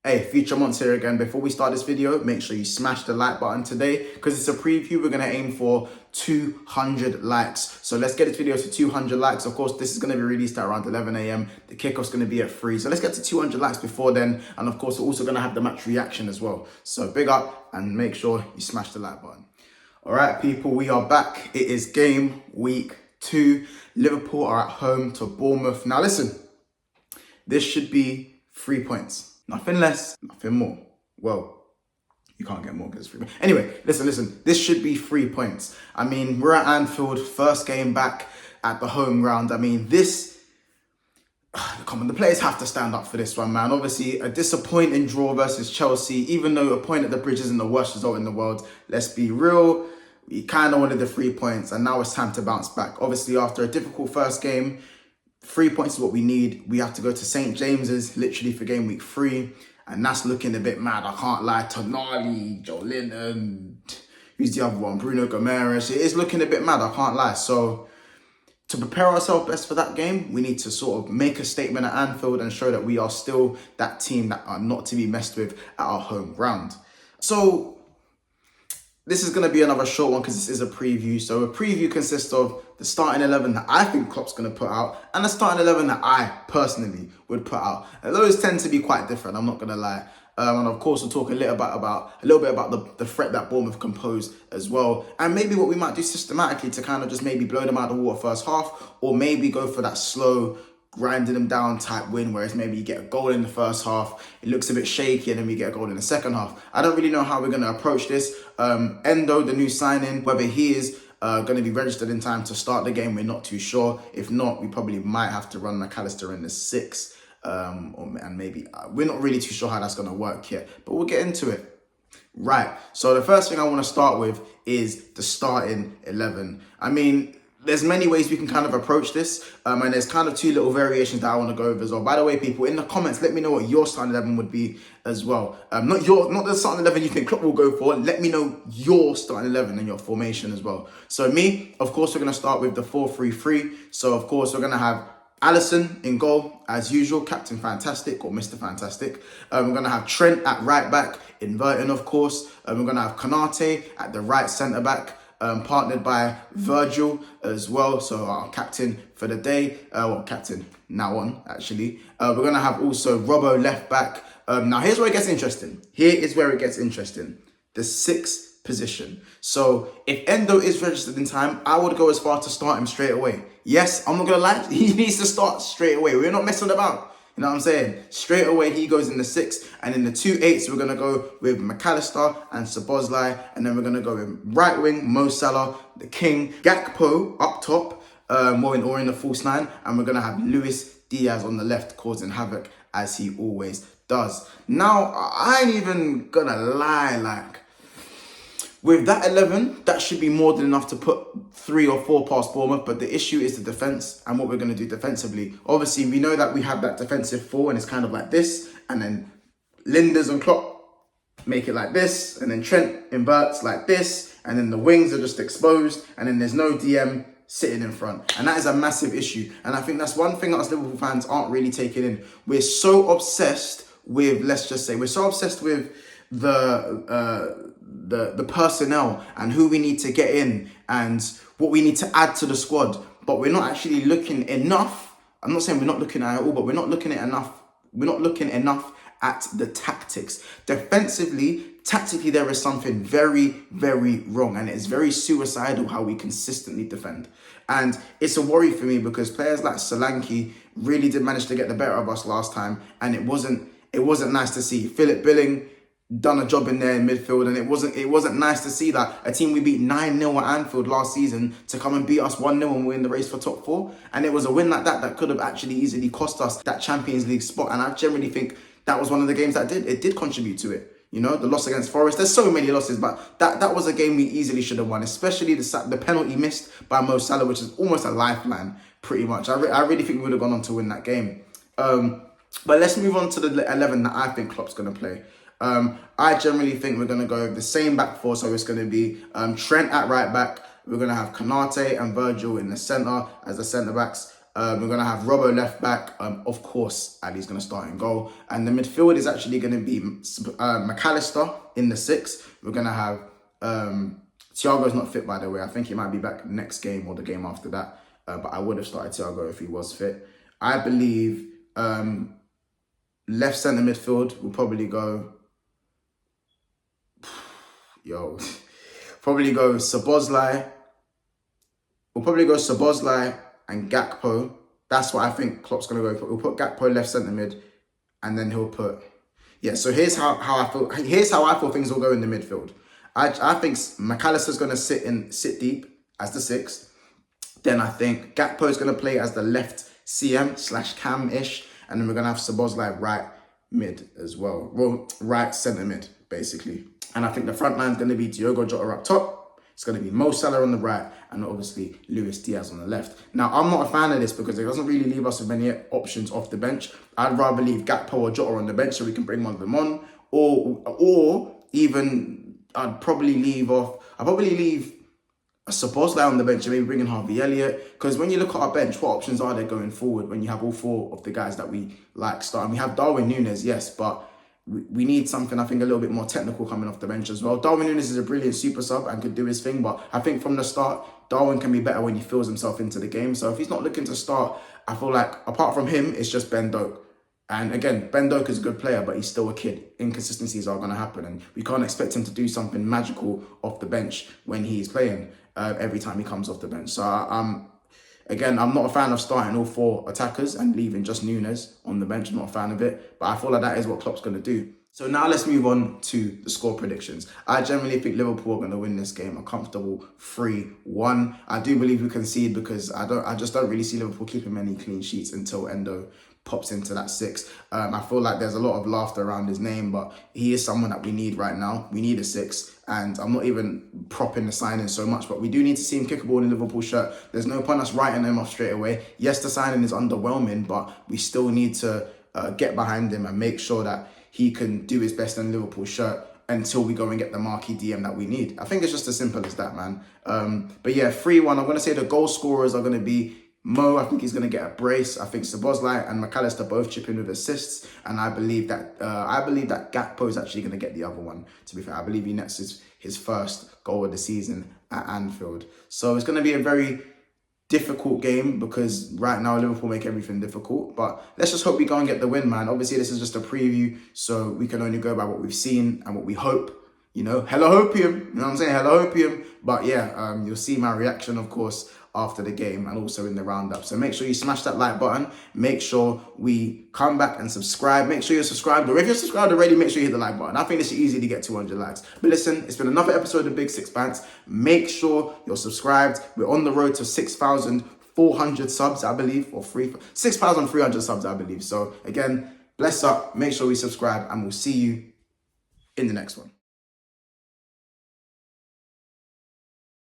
Hey, Future Monts here again. Before we start this video, make sure you smash the like button today because it's a preview. We're going to aim for 200 likes. So let's get this video to 200 likes. Of course, this is going to be released at around 11 a.m. The kickoff's going to be at 3. So let's get to 200 likes before then. And of course, we're also going to have the match reaction as well. So big up and make sure you smash the like button. All right, people, we are back. It is game week 2. Liverpool are at home to Bournemouth. Now listen, this should be 3 points. Nothing less, nothing more. Well, you can't get more because it's 3 points. Anyway, listen. This should be 3 points. I mean, we're at Anfield, first game back at the home ground. I mean, come on, the players have to stand up for this one, man. Obviously, a disappointing draw versus Chelsea, even though a point at the bridge isn't the worst result in the world. Let's be real. We kind of wanted the 3 points, and now it's time to bounce back. Obviously, after a difficult first game, 3 points is what we need. We have to go to St. James's literally for game week 3. And that's looking a bit mad. I can't lie. Tonali, Joe Linton, who's the other one? Bruno Gomes. It is looking a bit mad. I can't lie. So to prepare ourselves best for that game, we need to sort of make a statement at Anfield and show that we are still that team that are not to be messed with at our home ground. So this is going to be another short one because this is a preview. So a preview consists of the starting 11 that I think Klopp's going to put out and the starting 11 that I personally would put out. And those tend to be quite different, I'm not going to lie. And of course, we'll talk a little bit about the threat that Bournemouth can pose as well. And maybe what we might do systematically to kind of just maybe blow them out of the water first half, or maybe go for that slow, grinding them down type win, whereas maybe you get a goal in the first half, it looks a bit shaky, and then we get a goal in the second half. I don't really know how we're going to approach this. Endo, the new signing, whether he is going to be registered in time to start the game, we're not too sure. If not, we probably might have to run McAllister in the 6, and maybe we're not really too sure how that's going to work yet, but we'll get into it. Right, so the first thing I want to start with is the starting 11. I mean, there's many ways we can kind of approach this, and there's kind of 2 little variations that I want to go over as well. By the way, people, in the comments, let me know what your starting 11 would be as well. Not the starting 11 you think Klopp will go for. Let me know your starting 11 and your formation as well. So me, of course, we're going to start with the 4-3-3. So of course, we're going to have Alisson in goal as usual, Captain Fantastic or Mr. Fantastic. We're going to have Trent at right back, inverting of course. We're going to have Konate at the right centre back. Partnered by Virgil as well, so our captain for the day, captain now on actually. We're going to have also Robbo left back. Now here's where it gets interesting. The 6th position. So if Endo is registered in time, I would go as far to start him straight away. Yes, I'm not going to lie, he needs to start straight away. We're not messing about. You know what I'm saying? Straight away, he goes in the 6th. And in the 2 8s, we're going to go with McAllister and Szoboszlai. And then we're going to go with right wing, Mo Salah, the king, Gakpo up top, or in the false 9. And we're going to have Luis Diaz on the left, causing havoc as he always does. Now, I ain't even going to lie, like, with that 11, that should be more than enough to put 3 or 4 past Bournemouth. But the issue is the defence and what we're going to do defensively. Obviously, we know that we have that defensive 4 and it's kind of like this. And then Linders and Klopp make it like this. And then Trent inverts like this. And then the wings are just exposed. And then there's no DM sitting in front. And that is a massive issue. And I think that's one thing that us Liverpool fans aren't really taking in. We're so obsessed with, the personnel and who we need to get in and what we need to add to the squad, but we're not actually looking enough. I'm not saying we're not looking at it all, but we're not looking at enough. We're not looking enough at the tactics. Defensively, tactically, there is something very, very wrong, and it is very suicidal how we consistently defend. And it's a worry for me because players like Solanke really did manage to get the better of us last time, and it wasn't nice to see. Philip Billing done a job in there in midfield, and it wasn't nice to see that a team we beat 9-0 at Anfield last season to come and beat us 1-0 and we're in the race for top 4. And it was a win like that could have actually easily cost us that Champions League spot. And I generally think that was one of the games that did contribute to it. You know, the loss against Forest, there's so many losses, but that was a game we easily should have won, especially the penalty missed by Mo Salah, which is almost a lifeline, pretty much. I really think we would have gone on to win that game. But let's move on to the 11 that I think Klopp's going to play. I generally think we're going to go with the same back 4, so it's going to be Trent at right back. We're going to have Konate and Virgil in the centre as the centre backs. We're going to have Robbo left back. Of course, Ali's going to start in goal. And the midfield is actually going to be McAllister in the 6. We're going to have... Thiago's not fit, by the way. I think he might be back next game or the game after that. But I would have started Thiago if he was fit. I believe left centre midfield will probably go... probably go Szoboszlai. We'll probably go Szoboszlai and Gakpo. That's what I think Klopp's going to go for. We'll put Gakpo left centre mid, and then he'll put... Yeah, so here's how I feel. Here's how I feel things will go in the midfield. I think McAllister's going to sit deep as the 6. Then I think Gakpo's going to play as the left CM/cam-ish. And then we're going to have Szoboszlai right mid as well. Well, right centre mid, basically. And I think the front line's going to be Diogo Jota up top. It's going to be Mo Salah on the right. And obviously Luis Diaz on the left. Now, I'm not a fan of this because it doesn't really leave us with many options off the bench. I'd rather leave Gakpo or Jota on the bench so we can bring one of them on. Or even... I'd probably leave a Szoboszlai on the bench and maybe bring in Harvey Elliott. Because when you look at our bench, what options are there going forward when you have all 4 of the guys that we like starting? We have Darwin Núñez, yes, but we need something, I think, a little bit more technical coming off the bench as well. Darwin Núñez is a brilliant super sub and could do his thing, but I think from the start, Darwin can be better when he feels himself into the game. So if he's not looking to start, I feel like apart from him, it's just Ben Doak. And again, Ben Doak is a good player, but he's still a kid. Inconsistencies are going to happen. And we can't expect him to do something magical off the bench when he's playing every time he comes off the bench. So, again, I'm not a fan of starting all 4 attackers and leaving just Núñez on the bench. I'm not a fan of it. But I feel like that is what Klopp's going to do. So now let's move on to the score predictions. I generally think Liverpool are going to win this game, a comfortable 3-1. I do believe we concede because I just don't really see Liverpool keeping many clean sheets until Endo pops into that 6. I feel like there's a lot of laughter around his name, but he is someone that we need right now. We need a 6, and I'm not even propping the signing so much, but we do need to see him kick a ball in a Liverpool shirt. There's no point us writing him off straight away. Yes, the signing is underwhelming, but we still need to get behind him and make sure that he can do his best in a Liverpool shirt until we go and get the marquee DM that we need. I think it's just as simple as that, man. But yeah, 3-1. I'm going to say the goal scorers are going to be Mo. I think he's going to get a brace. I think Szoboszlai and McAllister both chip in with assists, and I believe that Gakpo is actually going to get the other one. To be fair, I believe he nets his first goal of the season at Anfield. So it's going to be a very difficult game because right now Liverpool make everything difficult. But let's just hope we go and get the win, man. Obviously, this is just a preview, so we can only go by what we've seen and what we hope. You know, hello hopium. You know what I'm saying? Hello hopium. But yeah, you'll see my reaction, of course, after the game and also in the roundup. So make sure you smash that like button. Make sure we come back and subscribe. Make sure you're subscribed. Or if you're subscribed already, make sure you hit the like button. I think it's easy to get 200 likes. But listen, it's been another episode of Big Six Pants. Make sure you're subscribed. We're on the road to 6,400 subs, I believe, or 6,300 subs, I believe. So again, bless up. Make sure we subscribe and we'll see you in the next one.